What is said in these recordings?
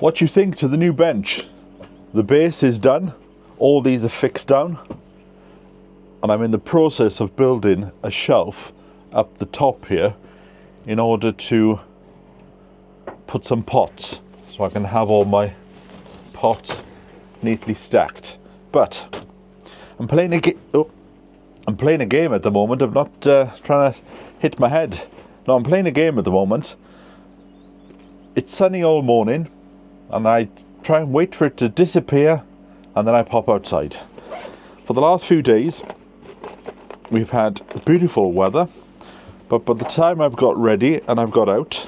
What you think to the new bench? The base is done, all these are fixed down, and I'm in the process of building a shelf up the top here in order to put some pots so I can have all my pots neatly stacked. But I'm playing a game at the moment. I'm not trying to hit my head. No, I'm playing a game at the moment. It's sunny all morning and I try and wait for it to disappear and then I pop outside. For the last few days we've had beautiful weather, but by the time I've got ready and I've got out,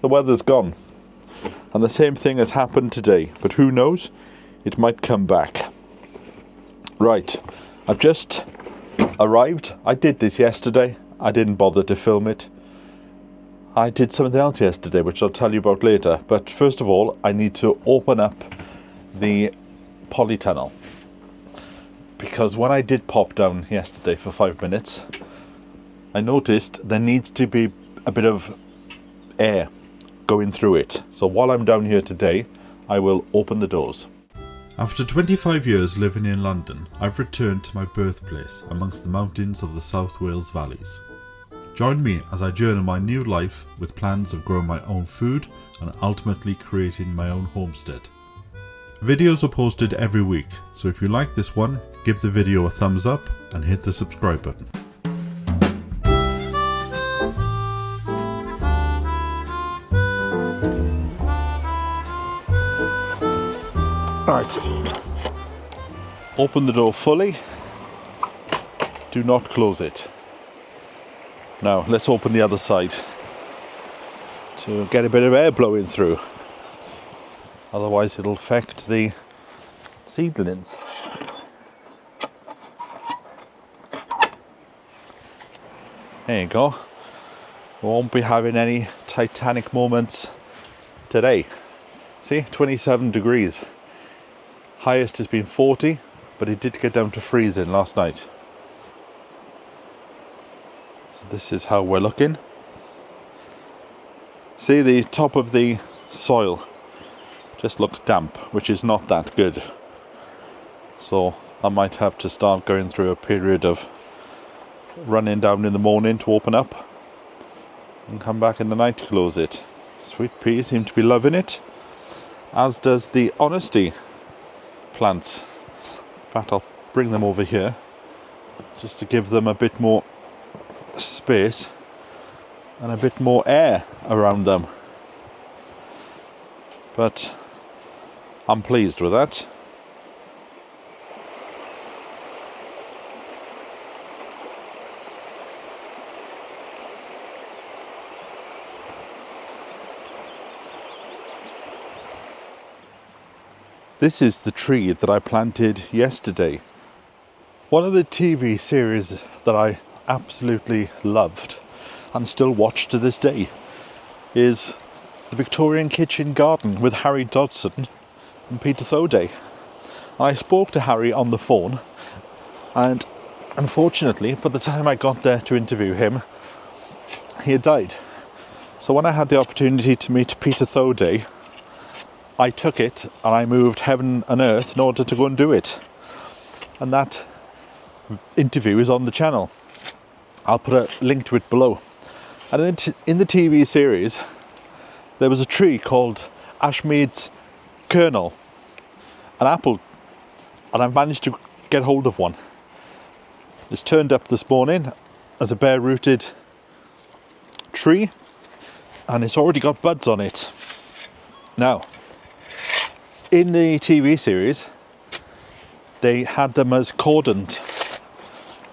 the weather's gone. And the same thing has happened today, but who knows, it might come back. Right, I've just arrived. I did this yesterday. I didn't bother to film it. I did something else yesterday which I'll tell you about later, but first of all I need to open up the polytunnel, because when I did pop down yesterday for 5 minutes I noticed there needs to be a bit of air going through it. So while I'm down here today I will open the doors. After 25 years living in London, I've returned to my birthplace amongst the mountains of the South Wales valleys. Join me as I journey my new life with plans of growing my own food and ultimately creating my own homestead. Videos are posted every week, so if you like this one, give the video a thumbs up and hit the subscribe button. Right, open the door fully, do not close it. Now let's open the other side to get a bit of air blowing through, otherwise it'll affect the seedlings. There you go. We won't be having any Titanic moments today. See, 27 degrees. Highest has been 40, but it did get down to freezing last night. So this is how we're looking. See, the top of the soil just looks damp, which is not that good. So I might have to start going through a period of running down in the morning to open up and come back in the night to close it. Sweet peas seem to be loving it, as does the honesty plants. In fact, I'll bring them over here just to give them a bit more space and a bit more air around them. But I'm pleased with that. This is the tree that I planted yesterday. One of the TV series that I absolutely loved and still watch to this day is The Victorian Kitchen Garden with Harry Dodson and Peter Thoday. I spoke to Harry on the phone, and unfortunately by the time I got there to interview him, he had died. So when I had the opportunity to meet Peter Thoday, I took it and I moved heaven and earth in order to go and do it. And that interview is on the channel. I'll put a link to it below. And in the TV series, there was a tree called Ashmead's Kernel, an apple, and I managed to get hold of one. It's turned up this morning as a bare-rooted tree, and it's already got buds on it. Now, in the TV series, they had them as cordoned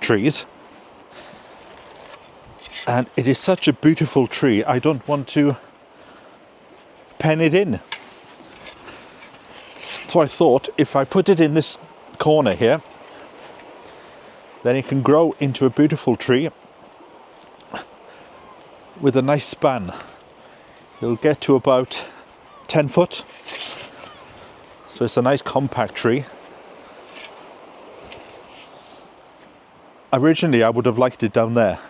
trees, and it is such a beautiful tree, I don't want to pen it in. So I thought if I put it in this corner here, then it can grow into a beautiful tree with a nice span. It'll get to about 10 foot. So it's a nice compact tree. Originally I would have liked it down there,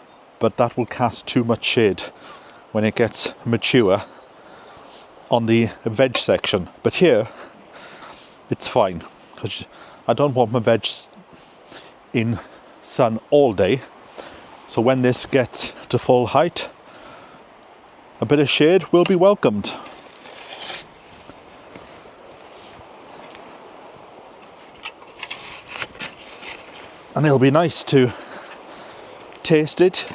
but that will cast too much shade when it gets mature, on the veg section, but here it's fine because I don't want my veg in sun all day. So when this gets to full height, a bit of shade will be welcomed. And it'll be nice to taste it.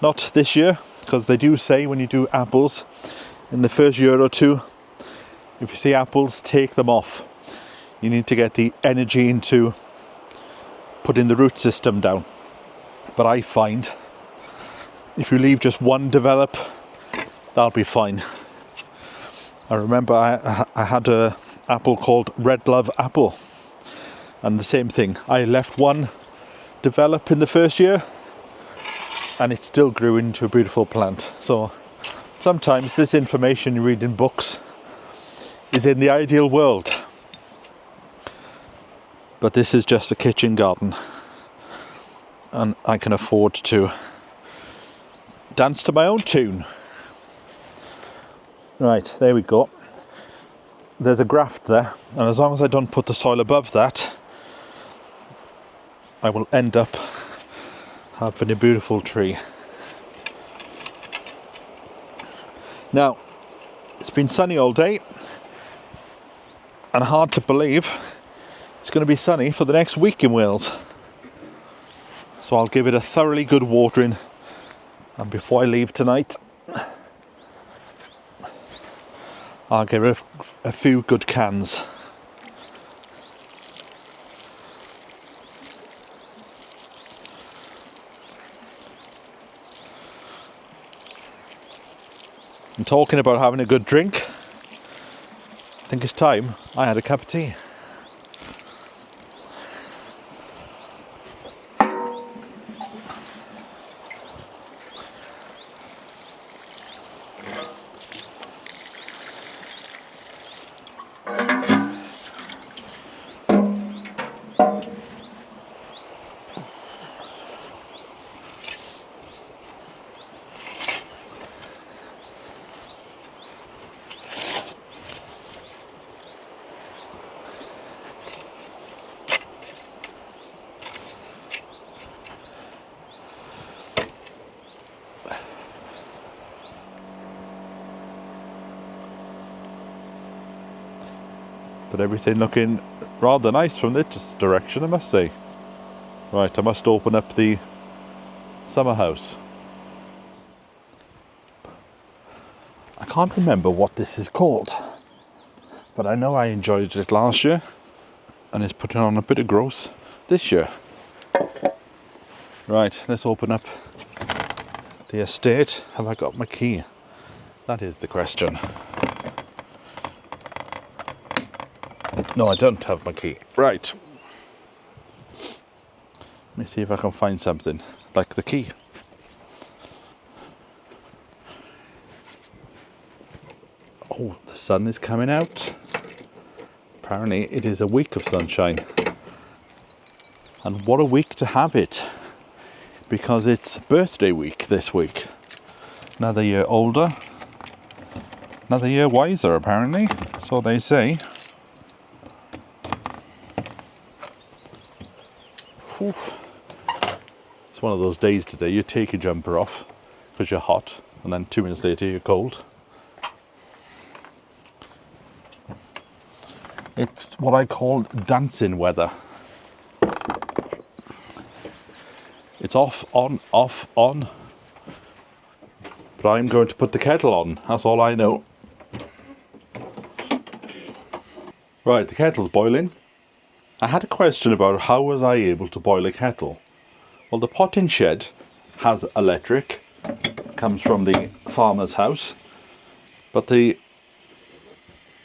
Not this year, because they do say when you do apples in the first year or two, if you see apples, take them off. You need to get the energy into putting the root system down. But I find if you leave just one develop, that'll be fine. I remember I had a apple called Red Love apple, and the same thing. I left one develop in the first year and it still grew into a beautiful plant. So sometimes this information you read in books is in the ideal world, but this is just a kitchen garden and I can afford to dance to my own tune. Right, there we go. There's a graft there, and as long as I don't put the soil above that, I will end up having a beautiful tree. Now, it's been sunny all day, and hard to believe it's going to be sunny for the next week in Wales. So I'll give it a thoroughly good watering, and before I leave tonight, I'll give it a few good cans. And talking about having a good drink, I think it's time I had a cup of tea. But everything looking rather nice from this direction, I must say. Right, I must open up the summer house. I can't remember what this is called, but I know I enjoyed it last year and it's putting on a bit of growth this year. Right, let's open up the estate. Have I got my key? That is the question. No, I don't have my key. Right. Let me see if I can find something like the key. Oh, the sun is coming out. Apparently it is a week of sunshine. And what a week to have it, because it's birthday week this week. Another year older, another year wiser apparently, so they say. Whew. It's one of those days today, you take your jumper off because you're hot, and then 2 minutes later you're cold. It's what I call dancing weather. It's off, on, off, on. But I'm going to put the kettle on, that's all I know. Right, the kettle's boiling. I had a question about how was I able to boil a kettle. Well, the potting shed has electric, comes from the farmer's house, but the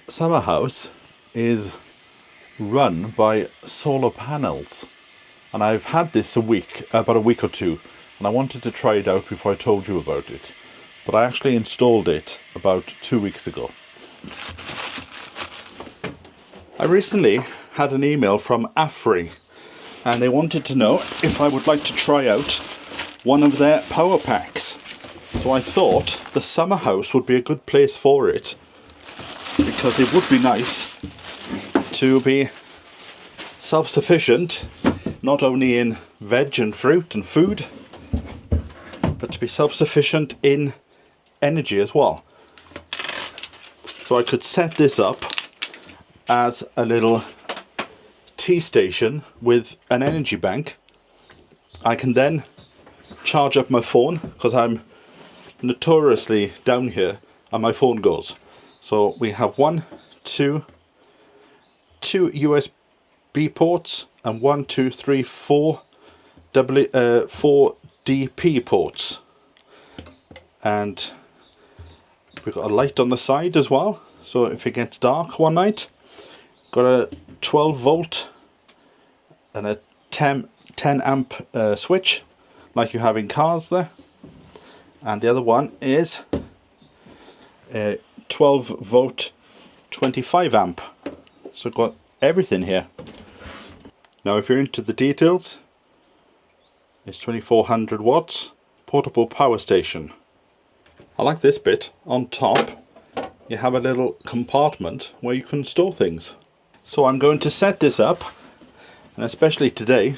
summer house is run by solar panels. And I've had this about a week or two, and I wanted to try it out before I told you about it. But I actually installed it about 2 weeks ago. I recently had an email from AFERY, and they wanted to know if I would like to try out one of their power packs. So I thought the summer house would be a good place for it, because it would be nice to be self-sufficient, not only in veg and fruit and food, but to be self-sufficient in energy as well. So I could set this up as a little tea station with an energy bank. I can then charge up my phone, because I'm notoriously down here and my phone goes. So we have two USB ports and 4 DP ports, and we've got a light on the side as well, so if it gets dark one night. Got a 12 volt and a 10 amp switch like you have in cars there, and the other one is a 12 volt 25 amp, so I've got everything here. Now if you're into the details, it's 2400 watts portable power station. I like this bit. On top you have a little compartment where you can store things. So I'm going to set this up, and especially today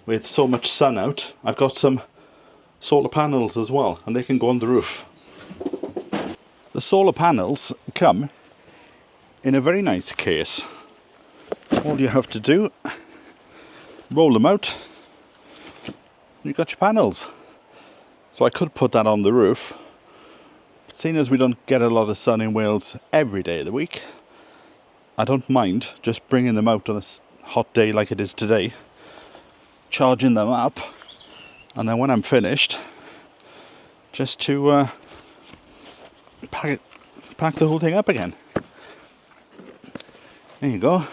with so much sun out, I've got some solar panels as well, and they can go on the roof. The solar panels come in a very nice case. All you have to do, roll them out, and you've got your panels. So I could put that on the roof, but seeing as we don't get a lot of sun in Wales every day of the week, I don't mind just bringing them out on a hot day like it is today, charging them up, and then when I'm finished, just to pack the whole thing up again. There you go.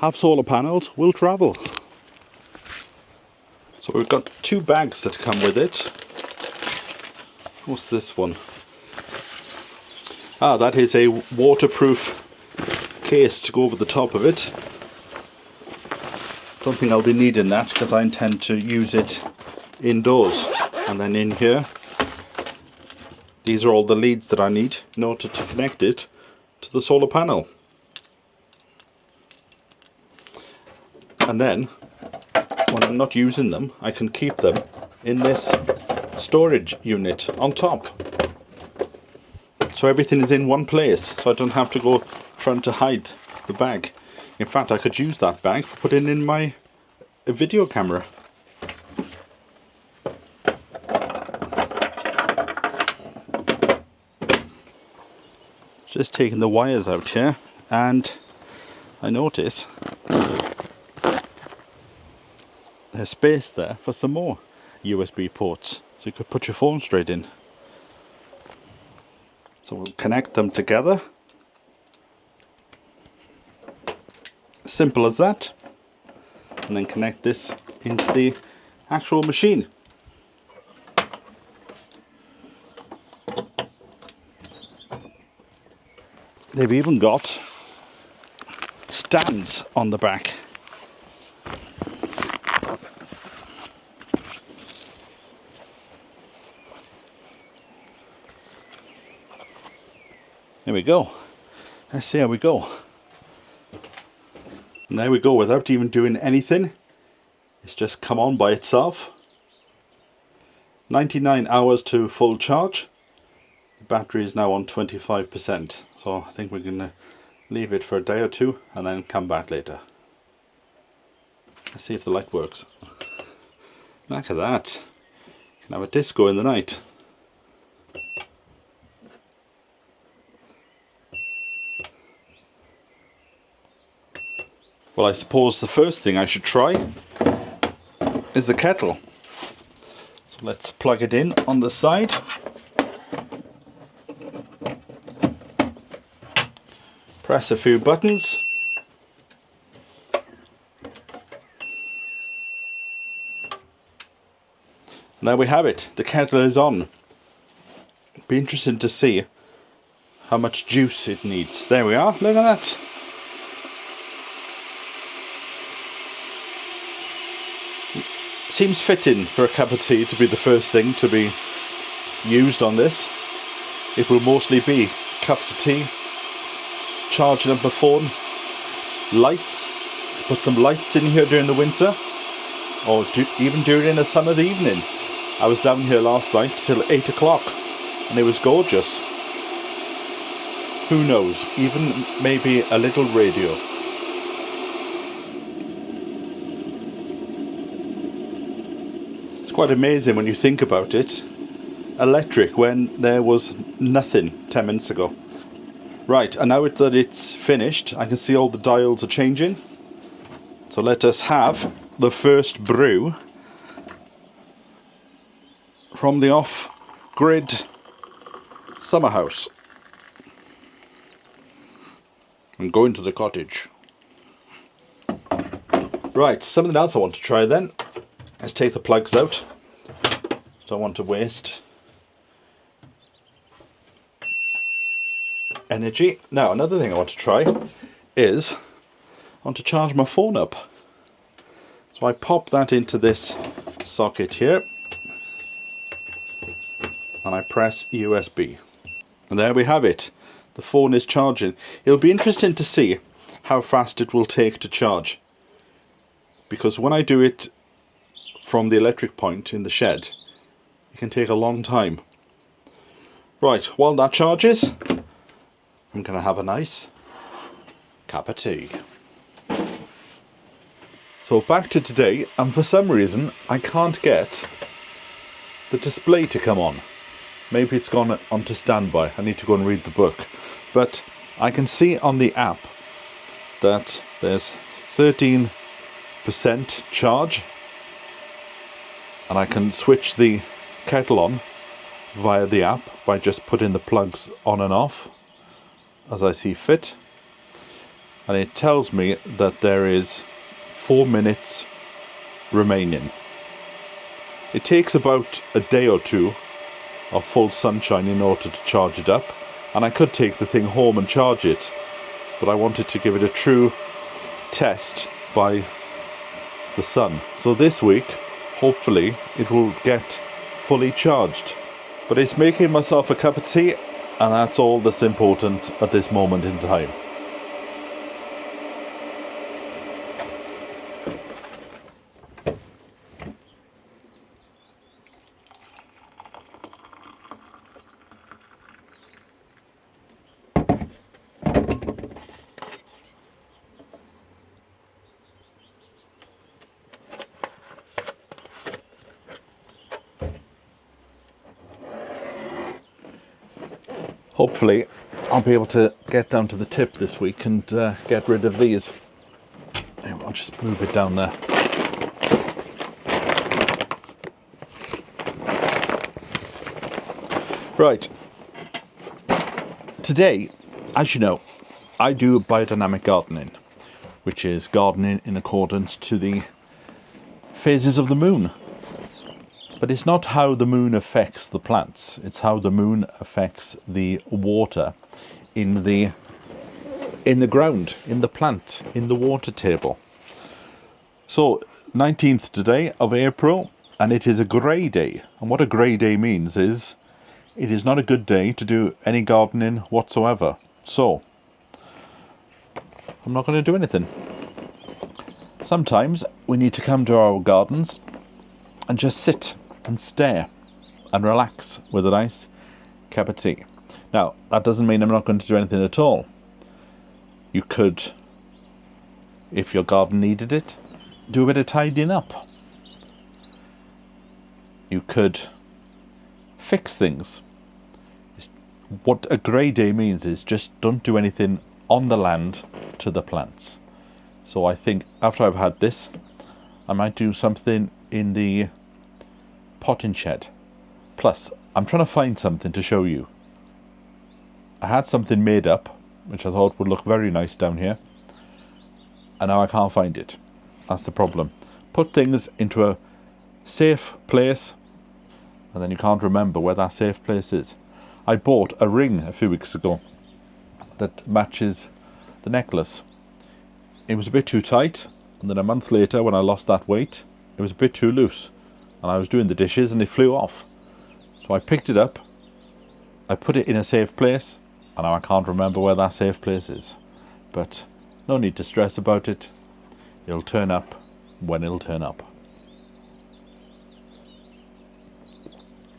Have solar panels, will travel. So we've got 2 bags that come with it. What's this one? Ah, that is a waterproof case to go over the top of it. Don't think I'll be needing that, because I intend to use it indoors. And then in here, these are all the leads that I need in order to connect it to the solar panel. And then when I'm not using them, I can keep them in this storage unit on top, so everything is in one place, so I don't have to go trying to hide the bag. In fact, I could use that bag for putting in my video camera. Just taking the wires out here, and I notice there's space there for some more USB ports, so you could put your phone straight in. So we'll connect them together. Simple as that. And then connect this into the actual machine. They've even got stands on the back. There we go. Let's see how we go. And there we go, without even doing anything. It's just come on by itself. 99 hours to full charge. The battery is now on 25%. So I think we're going to leave it for a day or two and then come back later. Let's see if the light works. Look at that. You can have a disco in the night. Well, I suppose the first thing I should try is the kettle. So let's plug it in on the side. Press a few buttons. And there we have it. The kettle is on. Be interesting to see how much juice it needs. There we are. Look at that. Seems fitting for a cup of tea to be the first thing to be used on this, it will mostly be cups of tea, charging up my phone, lights, put some lights in here during the winter, or even during a summer's evening. I was down here last night till 8 o'clock and it was gorgeous. Who knows, even maybe a little radio. It's quite amazing when you think about it. Electric when there was nothing 10 minutes ago. Right, and now that it's finished, I can see all the dials are changing. So let us have the first brew from the off-grid summer house. I'm going to the cottage. Right, something else I want to try then. Let's take the plugs out. Don't want to waste energy. Now, another thing I want to try is I want to charge my phone up. So I pop that into this socket here and I press USB. And there we have it. The phone is charging. It'll be interesting to see how fast it will take to charge, because when I do it from the electric point in the shed, it can take a long time. Right, while that charges, I'm going to have a nice cup of tea. So back to today, and for some reason I can't get the display to come on. Maybe it's gone onto standby. I need to go and read the book. But I can see on the app that there's 13% charge, and I can switch the kettle on via the app by just putting the plugs on and off as I see fit. And it tells me that there is 4 minutes remaining. It takes about a day or two of full sunshine in order to charge it up, and I could take the thing home and charge it, but I wanted to give it a true test by the sun. So this week, hopefully, it will get fully charged. But it's making myself a cup of tea, and that's all that's important at this moment in time. Hopefully I'll be able to get down to the tip this week and get rid of these. I'll just move it down there. Right. Today, as you know, I do biodynamic gardening, which is gardening in accordance to the phases of the moon. But it's not how the moon affects the plants, it's how the moon affects the water in the ground, in the plant, in the water table. So 19th today of April, and it is a grey day. And what a grey day means is it is not a good day to do any gardening whatsoever. So I'm not going to do anything. Sometimes we need to come to our gardens and just sit and stare and relax with a nice cup of tea. Now, that doesn't mean I'm not going to do anything at all. You could, if your garden needed it, do a bit of tidying up. You could fix things. What a grey day means is just don't do anything on the land to the plants. So I think after I've had this, I might do something in the potting shed. Plus, I'm trying to find something to show you. I had something made up which I thought would look very nice down here, and now I can't find it. That's the problem. Put things into a safe place and then you can't remember where that safe place is. I bought a ring a few weeks ago that matches the necklace. It was a bit too tight, and then a month later when I lost that weight, it was a bit too loose. And I was doing the dishes and it flew off. So So I picked it up, I put it in a safe place, and now I can't remember where that safe place is. But no need to stress about it. It'll turn up when it'll turn up.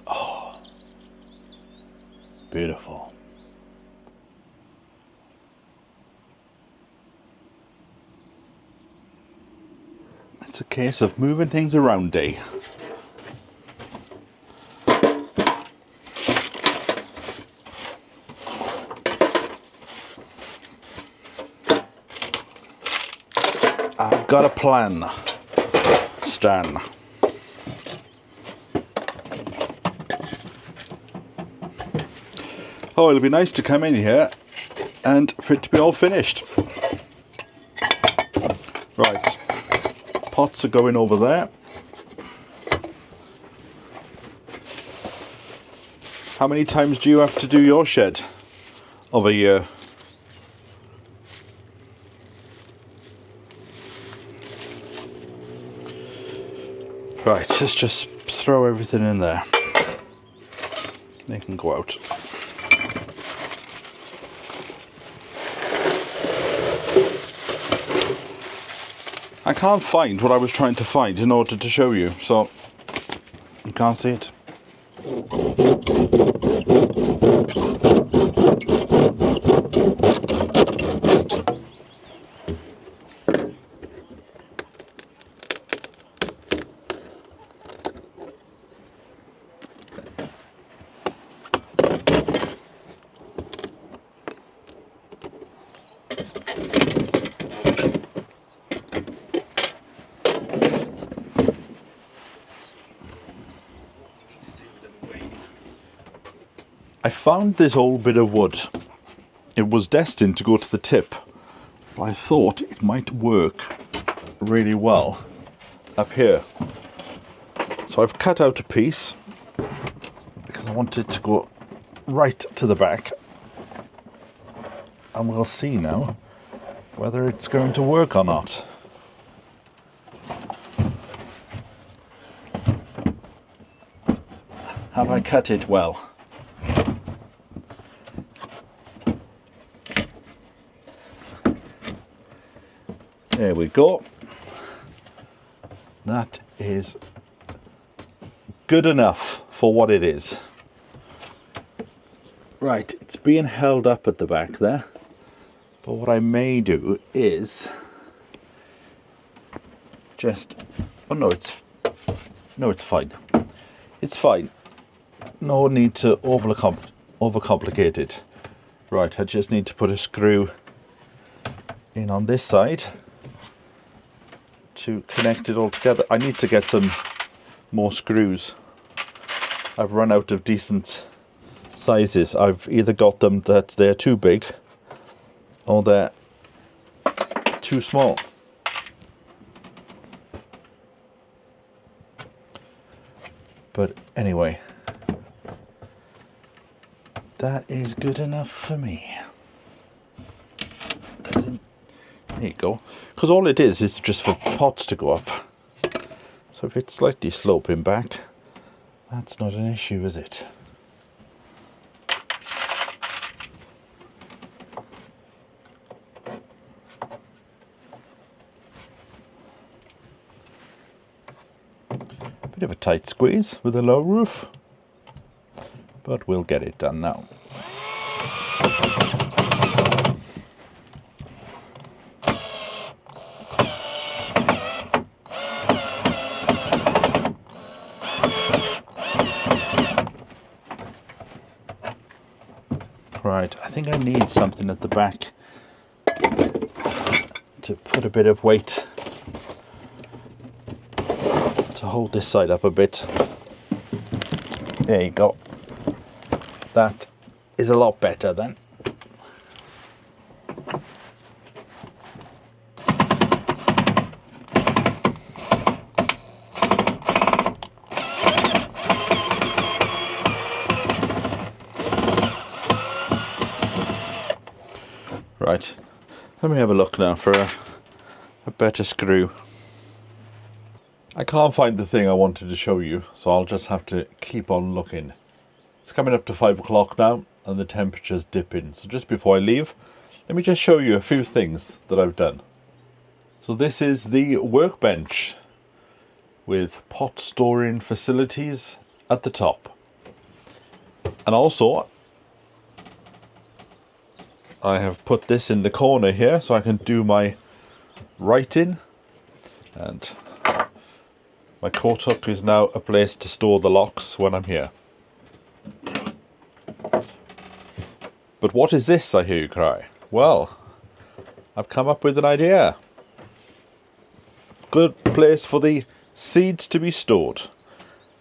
Oh, beautiful. It's a case of moving things around day. I've got a plan, Stan. Oh, it'll be nice to come in here and for it to be all finished. Right, pots are going over there. How many times do you have to do your shed of a year? Right, let's just throw everything in there. They can go out. I can't find what I was trying to find in order to show you, so you can't see it. I found this old bit of wood. It was destined to go to the tip, but I thought it might work really well up here. So I've cut out a piece because I want it to go right to the back, and we'll see now whether it's going to work or not. Have I cut it well? There we go. That is good enough for what it is. Right, it's being held up at the back there. But what I may do is just, oh no, it's fine. It's fine. No need to overcomplicate it. Right, I just need to put a screw in on this side to connect it all together. I need to get some more screws. I've run out of decent sizes. I've either got them that they're too big or they're too small. But anyway, that is good enough for me. There you go. Because all it is just for pots to go up. So if it's slightly sloping back, that's not an issue, is it? Bit of a tight squeeze with a low roof, but we'll get it done now. Right, I think I need something at the back to put a bit of weight to hold this side up a bit. There you go. That is a lot better then. Right, let me have a look now for a better screw. I can't find the thing I wanted to show you, so I'll just have to keep on looking. It's coming up to 5 o'clock now and the temperature's dipping. So just before I leave, let me just show you a few things that I've done. So this is the workbench with pot storing facilities at the top. And also, I have put this in the corner here so I can do my writing, and my coat hook is now a place to store the locks when I'm here. But what is this, I hear you cry? Well, I've come up with an idea. Good place for the seeds to be stored.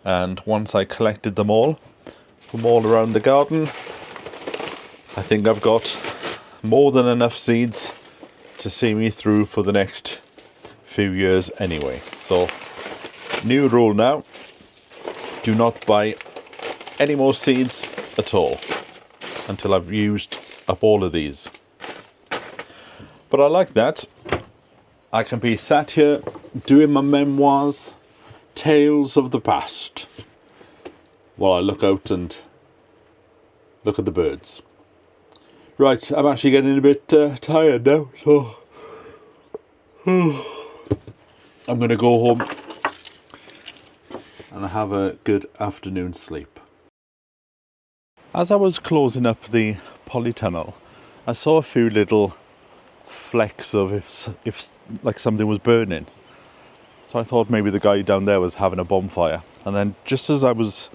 And once I collected them all from all around the garden, I think I've got more than enough seeds to see me through for the next few years anyway. So, new rule now, do not buy any more seeds at all until I've used up all of these. But I like that. I can be sat here doing my memoirs, tales of the past, while I look out and look at the birds. Right, I'm actually getting a bit tired now, so I'm going to go home and have a good afternoon sleep. As I was closing up the polytunnel, I saw a few little flecks of if like something was burning. So I thought maybe the guy down there was having a bonfire. And then just as I was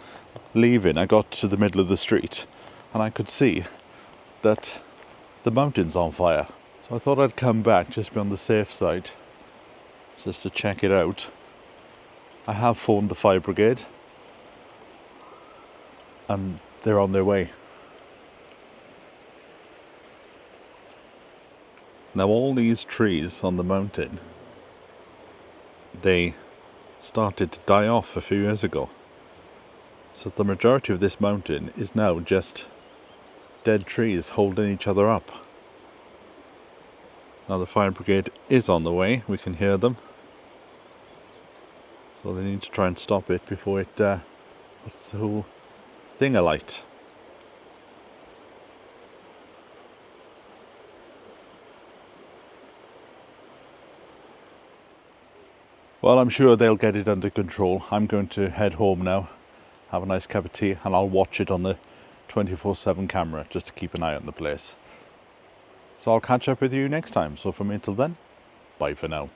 leaving, I got to the middle of the street and I could see that the mountain's on fire. So I thought I'd come back just to be on the safe side, just to check it out. I have phoned the fire brigade and they're on their way. Now all these trees on the mountain, they started to die off a few years ago. So the majority of this mountain is now just dead trees holding each other up. Now the fire brigade is on the way, we can hear them. So they need to try and stop it before it puts the whole thing alight. Well, I'm sure they'll get it under control. I'm going to head home now, have a nice cup of tea, and I'll watch it on the 24/7 camera just to keep an eye on the place. So I'll catch up with you next time. So from me until then, bye for now.